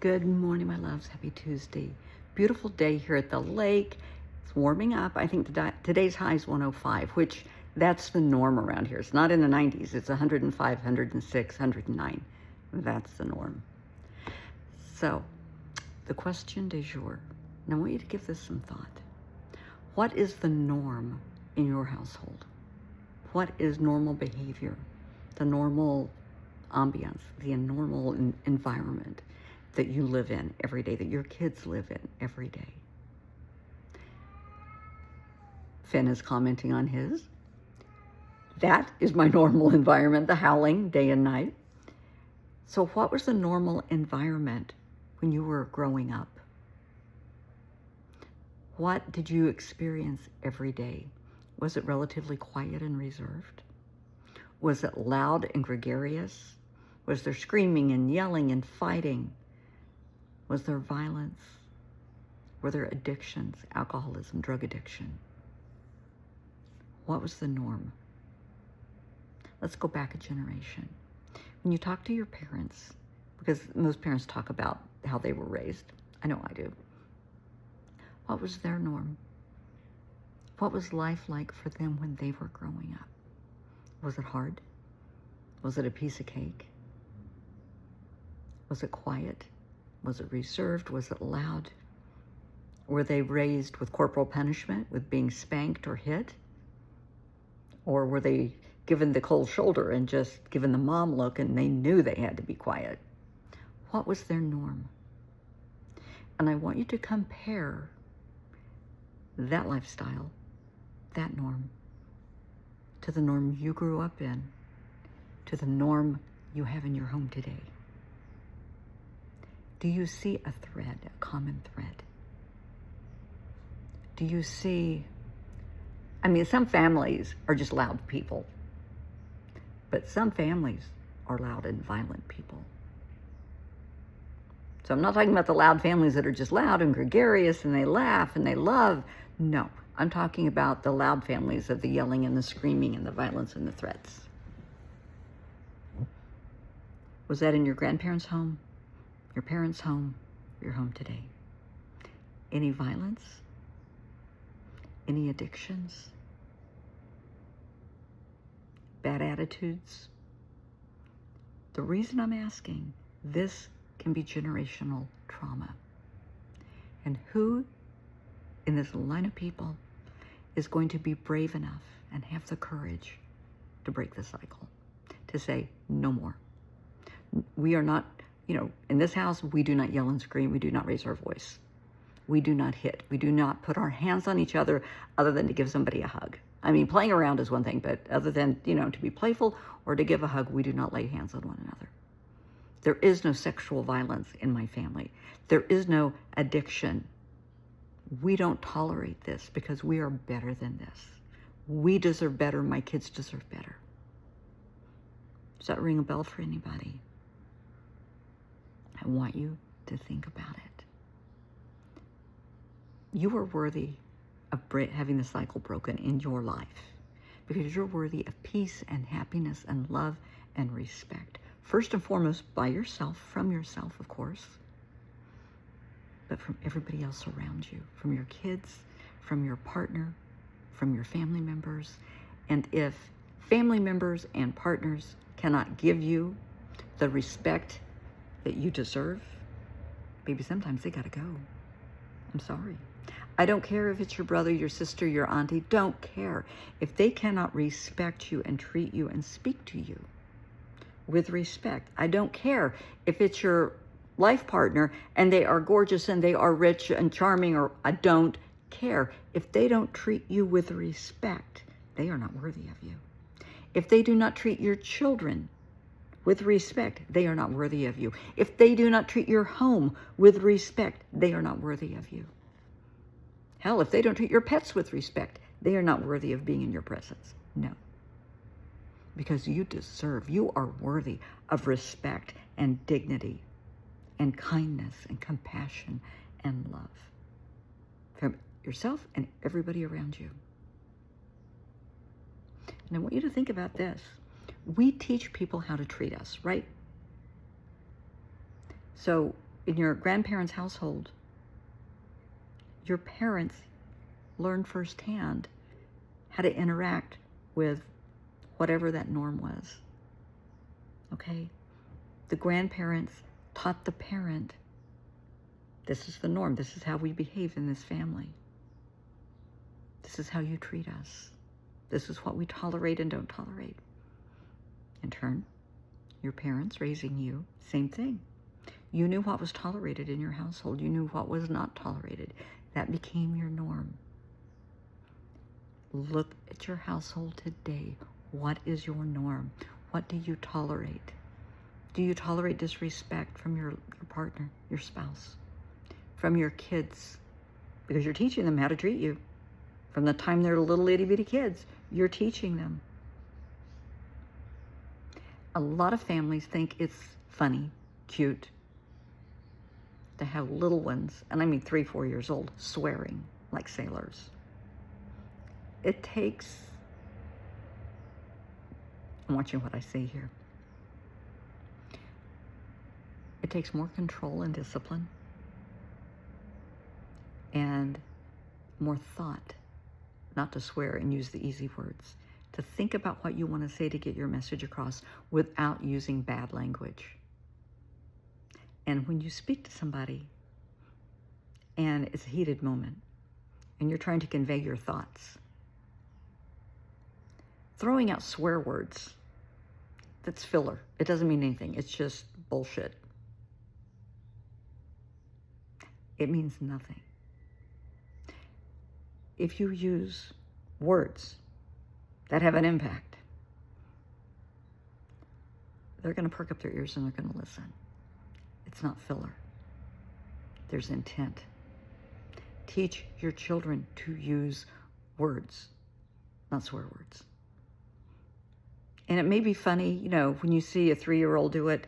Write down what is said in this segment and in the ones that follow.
Good morning, my loves. Happy Tuesday. Beautiful day here at the lake. It's warming up. I think today's high is 105, which that's the norm around here. It's not in the 90s. It's 105, 106, 109. That's the norm. So, the question du jour. And I want you to give this some thought. What is the norm in your household? What is normal behavior? The normal ambiance, the normal environment that you live in every day, that your kids live in every day. Finn is commenting on his. That is my normal environment, the howling day and night. So what was the normal environment when you were growing up? What did you experience every day? Was it relatively quiet and reserved? Was it loud and gregarious? Was there screaming and yelling and fighting? Was there violence? Were there addictions, alcoholism, drug addiction? What was the norm? Let's go back a generation. When you talk to your parents, because most parents talk about how they were raised, I know I do. What was their norm? What was life like for them when they were growing up? Was it hard? Was it a piece of cake? Was it quiet? Was it reserved? Was it loud? Were they raised with corporal punishment, with being spanked or hit? Or were they given the cold shoulder and just given the mom look and they knew they had to be quiet? What was their norm? And I want you to compare that lifestyle, that norm, to the norm you grew up in, to the norm you have in your home today. Do you see a thread, a common thread? Do you see, some families are just loud people, but some families are loud and violent people. So I'm not talking about the loud families that are just loud and gregarious and they laugh and they love. No, I'm talking about the loud families of the yelling and the screaming and the violence and the threats. Was that in your grandparents' home? Your parents' home, your home today? Any violence? Any addictions? Bad attitudes? The reason I'm asking, this can be generational trauma. And who in this line of people is going to be brave enough and have the courage to break the cycle, to say, no more. We are not, in this house, we do not yell and scream. We do not raise our voice. We do not hit. We do not put our hands on each other other than to give somebody a hug. Playing around is one thing, but other than, to be playful or to give a hug, we do not lay hands on one another. There is no sexual violence in my family. There is no addiction. We don't tolerate this because we are better than this. We deserve better. My kids deserve better. Does that ring a bell for anybody? I want you to think about it. You are worthy of having the cycle broken in your life because you're worthy of peace and happiness and love and respect. First and foremost, by yourself, from yourself, of course, but from everybody else around you, from your kids, from your partner, from your family members. And if family members and partners cannot give you the respect that you deserve, maybe sometimes they gotta go. I'm sorry. I don't care if it's your brother, your sister, your auntie, don't care. If they cannot respect you and treat you and speak to you with respect, I don't care if it's your life partner and they are gorgeous and they are rich and charming, or I don't care. If they don't treat you with respect, they are not worthy of you. If they do not treat your children with respect, they are not worthy of you. If they do not treat your home with respect, they are not worthy of you. Hell, if they don't treat your pets with respect, they are not worthy of being in your presence. No. Because you are worthy of respect and dignity and kindness and compassion and love from yourself and everybody around you. And I want you to think about this. We teach people how to treat us, right? So in your grandparents' household, your parents learned firsthand how to interact with whatever that norm was. Okay? The grandparents taught the parent, this is the norm. This is how we behave in this family. This is how you treat us. This is what we tolerate and don't tolerate. In turn, your parents raising you, same thing. You knew what was tolerated in your household. You knew what was not tolerated. That became your norm. Look at your household today. What is your norm? What do you tolerate? Do you tolerate disrespect from your partner, your spouse, from your kids? Because you're teaching them how to treat you. From the time they're little itty bitty kids, you're teaching them. A lot of families think it's funny, cute, to have little ones, and I mean 3, 4 years old, swearing like sailors. It takes, I'm watching what I say here. It takes more control and discipline and more thought, not to swear and use the easy words, to think about what you want to say to get your message across without using bad language. And when you speak to somebody and it's a heated moment and you're trying to convey your thoughts, throwing out swear words, that's filler. It doesn't mean anything. It's just bullshit. It means nothing. If you use words that have an impact, they're going to perk up their ears and they're going to listen. It's not filler. There's intent. Teach your children to use words, not swear words. And it may be funny, you know, when you see a 3-year-old do it.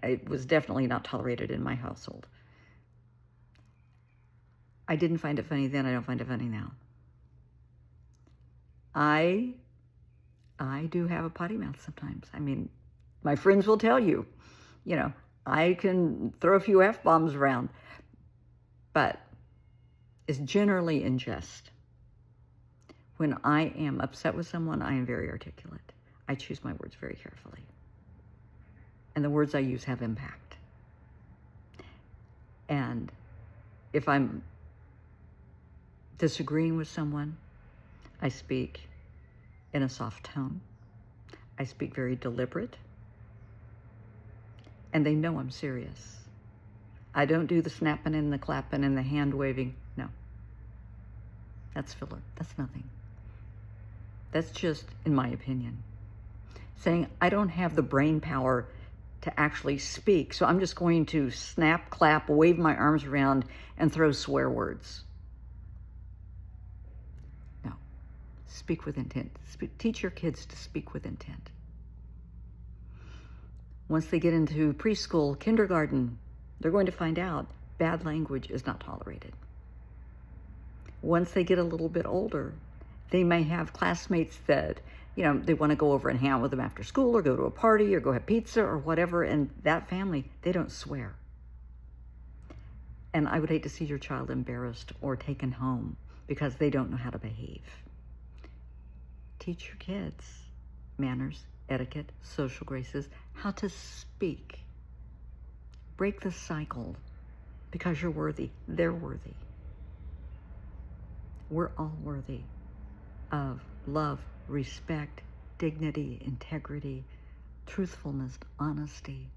It was definitely not tolerated in my household. I didn't find it funny then. I don't find it funny now. I do have a potty mouth sometimes. I mean, my friends will tell you, you know, I can throw a few F-bombs around, but it's generally in jest. When I am upset with someone, I am very articulate. I choose my words very carefully. And the words I use have impact. And if I'm disagreeing with someone, I speak in a soft tone. I speak very deliberate. And they know I'm serious. I don't do the snapping and the clapping and the hand waving. No. That's filler. That's nothing. That's just, in my opinion, saying I don't have the brain power to actually speak, so I'm just going to snap, clap, wave my arms around, and throw swear words. No. Speak with intent. Teach your kids to speak with intent. Once they get into preschool, kindergarten, they're going to find out bad language is not tolerated. Once they get a little bit older, they may have classmates that, you know, they want to go over and hang out with them after school or go to a party or go have pizza or whatever, and that family, they don't swear. And I would hate to see your child embarrassed or taken home because they don't know how to behave. Teach your kids manners, etiquette, social graces, how to speak. Break the cycle because you're worthy. They're worthy. We're all worthy of love, respect, dignity, integrity, truthfulness, honesty,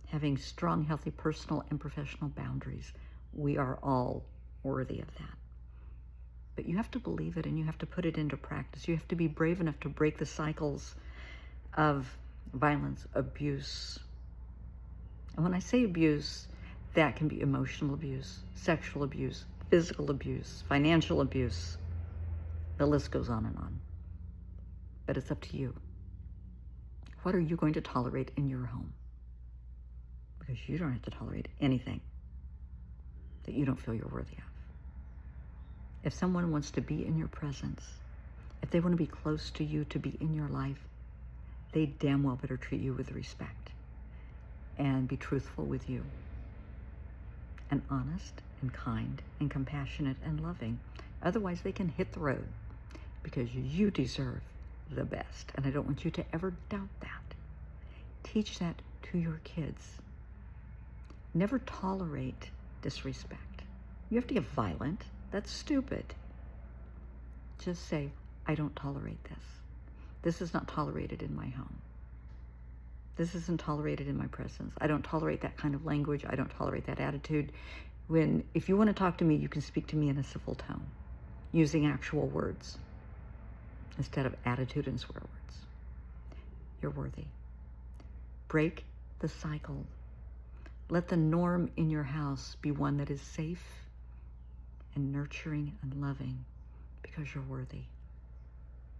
having strong, healthy personal and professional boundaries. We are all worthy of that. But you have to believe it and you have to put it into practice. You have to be brave enough to break the cycles of violence, abuse. And when I say abuse, that can be emotional abuse, sexual abuse, physical abuse, financial abuse. The list goes on and on. But it's up to you. What are you going to tolerate in your home? Because you don't have to tolerate anything that you don't feel you're worthy of. If someone wants to be in your presence, if they want to be close to you, to be in your life, they damn well better treat you with respect and be truthful with you. and honest and kind and compassionate and loving. Otherwise, they can hit the road, because you deserve the best. And I don't want you to ever doubt that. Teach that to your kids. Never tolerate disrespect. You have to get violent. That's stupid. Just say, I don't tolerate this. This is not tolerated in my home. This isn't tolerated in my presence. I don't tolerate that kind of language. I don't tolerate that attitude. If you want to talk to me, you can speak to me in a civil tone, using actual words instead of attitude and swear words. You're worthy. Break the cycle. Let the norm in your house be one that is safe and nurturing and loving, because you're worthy.